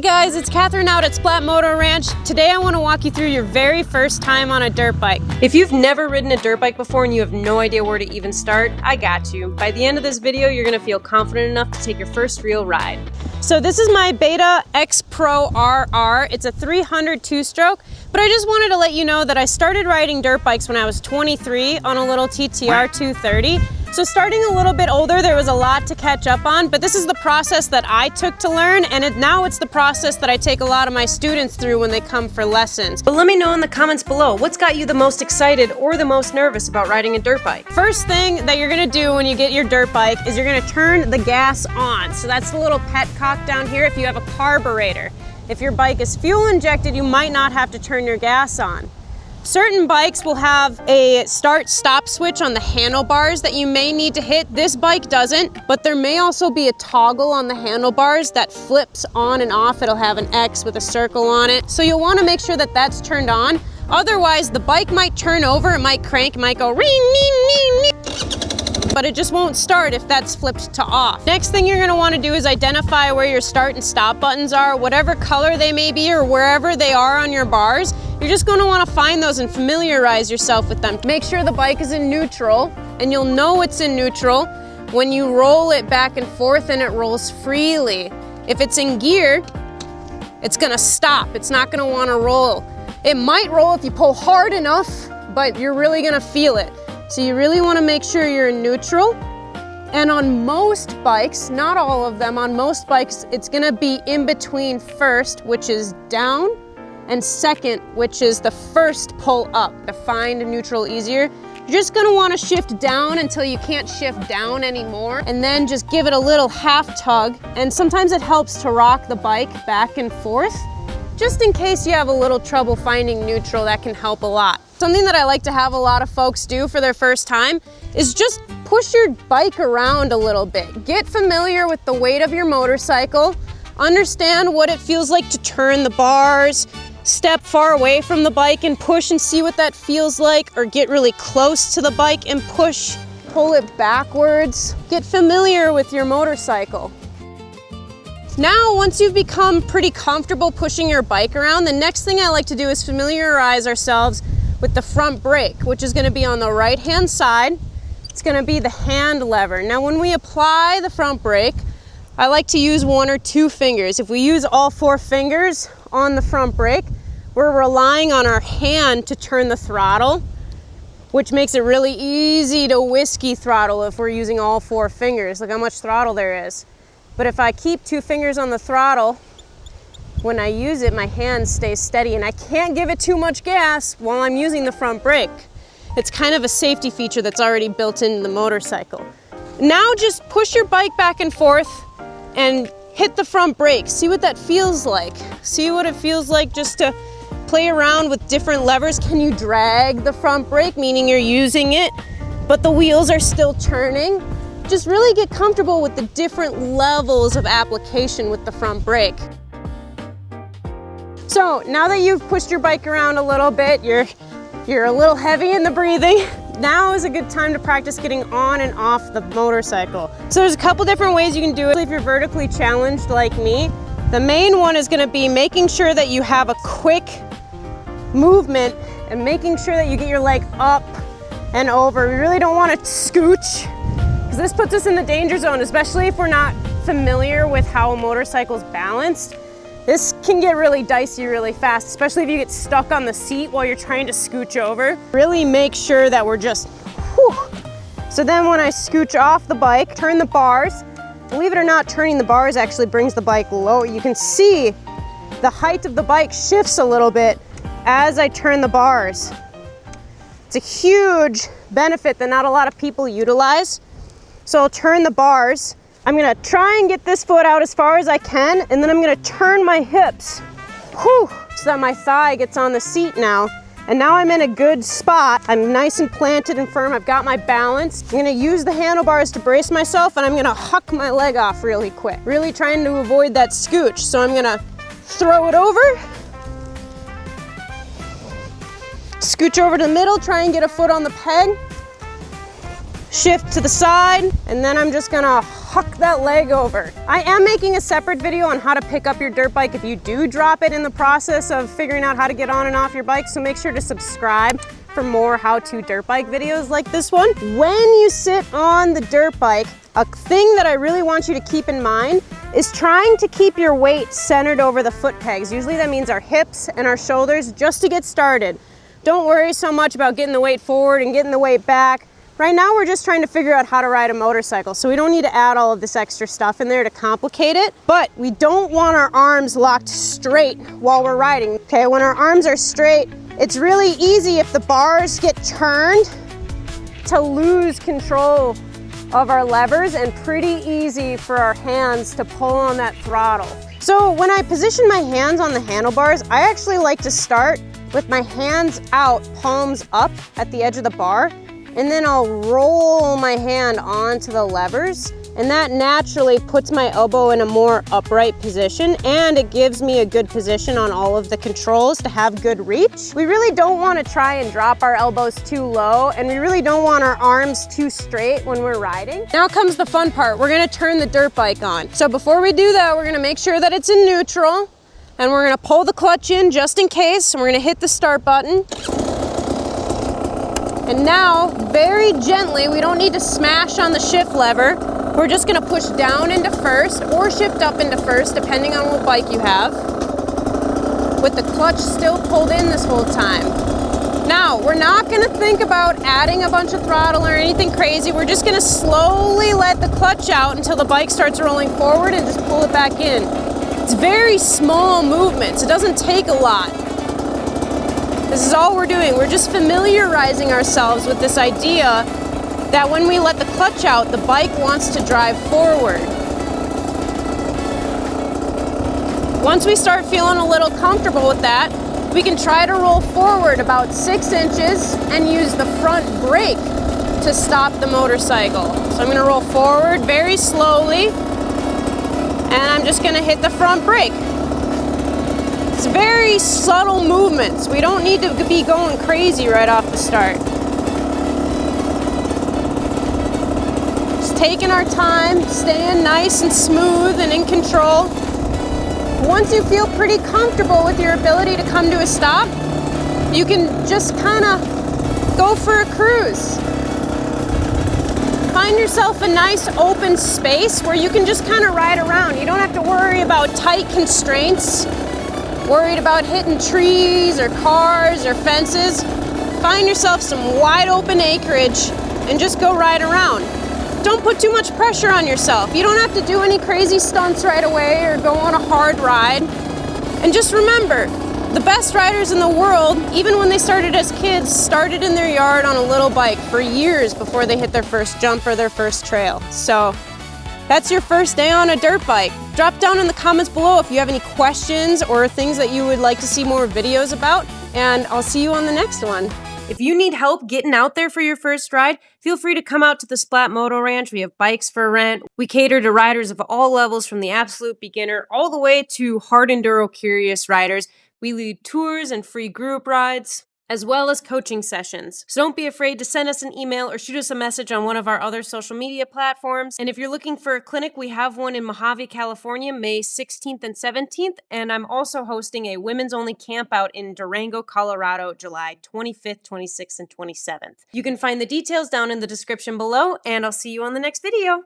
guys, it's Catherine out at Splat Moto Ranch. Today I want to walk you through your very first time on a dirt bike. If you've never ridden a dirt bike before and you have no idea where to even start, I got you. By the end of this video, you're going to feel confident enough to take your first real ride. So this is my Beta X Pro RR. It's a 300 two-stroke, but I just wanted to let you know that I started riding dirt bikes when I was 23 on a little TTR 230. So starting a little bit older, there was a lot to catch up on, but this is the process that I took to learn, and now it's the process that I take a lot of my students through when they come for lessons. But let me know in the comments below, what's got you the most excited or the most nervous about riding a dirt bike? First thing that you're gonna do when you get your dirt bike is you're gonna turn the gas on. So that's the little petcock down here if you have a carburetor. If your bike is fuel injected, you might not have to turn your gas on. Certain bikes will have a start-stop switch on the handlebars that you may need to hit. This bike doesn't, but there may also be a toggle on the handlebars that flips on and off. It'll have an X with a circle on it. So you'll want to make sure that that's turned on. Otherwise, the bike might turn over, it might crank, it might go ring, ning, ning, ning, but it just won't start if that's flipped to off. Next thing you're going to want to do is identify where your start and stop buttons are, whatever color they may be or wherever they are on your bars. You're just going to want to find those and familiarize yourself with them. Make sure the bike is in neutral, and you'll know it's in neutral when you roll it back and forth and it rolls freely. If it's in gear, it's going to stop. It's not going to want to roll. It might roll if you pull hard enough, but you're really going to feel it. So you really want to make sure you're in neutral. And on most bikes, not all of them, on most bikes, it's going to be in between first, which is down, and second, which is the first pull up. To find neutral easier, you're just gonna wanna shift down until you can't shift down anymore, and then just give it a little half tug. And sometimes it helps to rock the bike back and forth. Just in case you have a little trouble finding neutral, that can help a lot. Something that I like to have a lot of folks do for their first time is just push your bike around a little bit. Get familiar with the weight of your motorcycle. Understand what it feels like to turn the bars, step far away from the bike and push and see what that feels like, or get really close to the bike and push, pull it backwards. Get familiar with your motorcycle. Now, once you've become pretty comfortable pushing your bike around, the next thing I like to do is familiarize ourselves with the front brake, which is going to be on the right-hand side. It's going to be the hand lever. Now, when we apply the front brake, I like to use one or two fingers. If we use all four fingers on the front brake, we're relying on our hand to turn the throttle, which makes it really easy to whiskey throttle if we're using all four fingers. Look how much throttle there is. But if I keep two fingers on the throttle, when I use it, my hand stays steady and I can't give it too much gas while I'm using the front brake. It's kind of a safety feature that's already built into the motorcycle. Now just push your bike back and forth and hit the front brake. See what that feels like. See what it feels like just to play around with different levers. Can you drag the front brake, meaning you're using it, but the wheels are still turning? Just really get comfortable with the different levels of application with the front brake. So now that you've pushed your bike around a little bit, you're a little heavy in the breathing. Now is a good time to practice getting on and off the motorcycle. So there's a couple different ways you can do it. If you're vertically challenged like me, the main one is going to be making sure that you have a quick movement and making sure that you get your leg up and over. We really don't want to scooch, because this puts us in the danger zone, especially if we're not familiar with how a motorcycle's balanced. This can get really dicey really fast, especially if you get stuck on the seat while you're trying to scooch over. Really make sure that we're just, whew. So then when I scooch off the bike, turn the bars. Believe it or not, turning the bars actually brings the bike low. You can see the height of the bike shifts a little bit as I turn the bars. It's a huge benefit that not a lot of people utilize. So I'll turn the bars. I'm gonna try and get this foot out as far as I can, and then I'm gonna turn my hips, whew, so that my thigh gets on the seat now. And now I'm in a good spot. I'm nice and planted and firm. I've got my balance. I'm gonna use the handlebars to brace myself, and I'm gonna huck my leg off really quick. Really trying to avoid that scooch. So I'm gonna throw it over, scooch over to the middle, try and get a foot on the peg, shift to the side, and then I'm just gonna huck that leg over. I am making a separate video on how to pick up your dirt bike if you do drop it in the process of figuring out how to get on and off your bike, so make sure to subscribe for more how-to dirt bike videos like this one. When you sit on the dirt bike, a thing that I really want you to keep in mind is trying to keep your weight centered over the foot pegs. Usually that means our hips and our shoulders, just to get started. Don't worry so much about getting the weight forward and getting the weight back. Right now we're just trying to figure out how to ride a motorcycle, so we don't need to add all of this extra stuff in there to complicate it, but we don't want our arms locked straight while we're riding. Okay, when our arms are straight, it's really easy if the bars get turned to lose control of our levers, and pretty easy for our hands to pull on that throttle. So when I position my hands on the handlebars, I actually like to start with my hands out, palms up at the edge of the bar, and then I'll roll my hand onto the levers, and that naturally puts my elbow in a more upright position, and it gives me a good position on all of the controls to have good reach. We really don't want to try and drop our elbows too low, and we really don't want our arms too straight when we're riding. Now comes the fun part. We're going to turn the dirt bike on. So before we do that, we're going to make sure that it's in neutral, and we're going to pull the clutch in just in case, and we're going to hit the start button. And now, very gently, we don't need to smash on the shift lever. We're just gonna push down into first or shift up into first, depending on what bike you have, with the clutch still pulled in this whole time. Now, we're not gonna think about adding a bunch of throttle or anything crazy. We're just gonna slowly let the clutch out until the bike starts rolling forward and just pull it back in. It's very small movements. It doesn't take a lot. This is all we're doing. We're just familiarizing ourselves with this idea that when we let the clutch out, the bike wants to drive forward. Once we start feeling a little comfortable with that, we can try to roll forward about 6 inches and use the front brake to stop the motorcycle. So I'm gonna roll forward very slowly, and I'm just gonna hit the front brake. It's very subtle movements. We don't need to be going crazy right off the start. Just taking our time, staying nice and smooth and in control. Once you feel pretty comfortable with your ability to come to a stop, you can just kind of go for a cruise. Find yourself a nice open space where you can just kind of ride around. You don't have to worry about tight constraints, worried about hitting trees or cars or fences. Find yourself some wide open acreage and just go ride around. Don't put too much pressure on yourself. You don't have to do any crazy stunts right away or go on a hard ride. And just remember, the best riders in the world, even when they started as kids, started in their yard on a little bike for years before they hit their first jump or their first trail. So that's your first day on a dirt bike. Drop down in the comments below if you have any questions or things that you would like to see more videos about, and I'll see you on the next one. If you need help getting out there for your first ride, feel free to come out to the Splat Moto Ranch. We have bikes for rent. We cater to riders of all levels, from the absolute beginner all the way to hard enduro curious riders. We lead tours and free group rides, as well as coaching sessions. So don't be afraid to send us an email or shoot us a message on one of our other social media platforms. And if you're looking for a clinic, we have one in Mojave, California, May 16th and 17th. And I'm also hosting a women's only camp out in Durango, Colorado, July 25th, 26th, and 27th. You can find the details down in the description below, and I'll see you on the next video.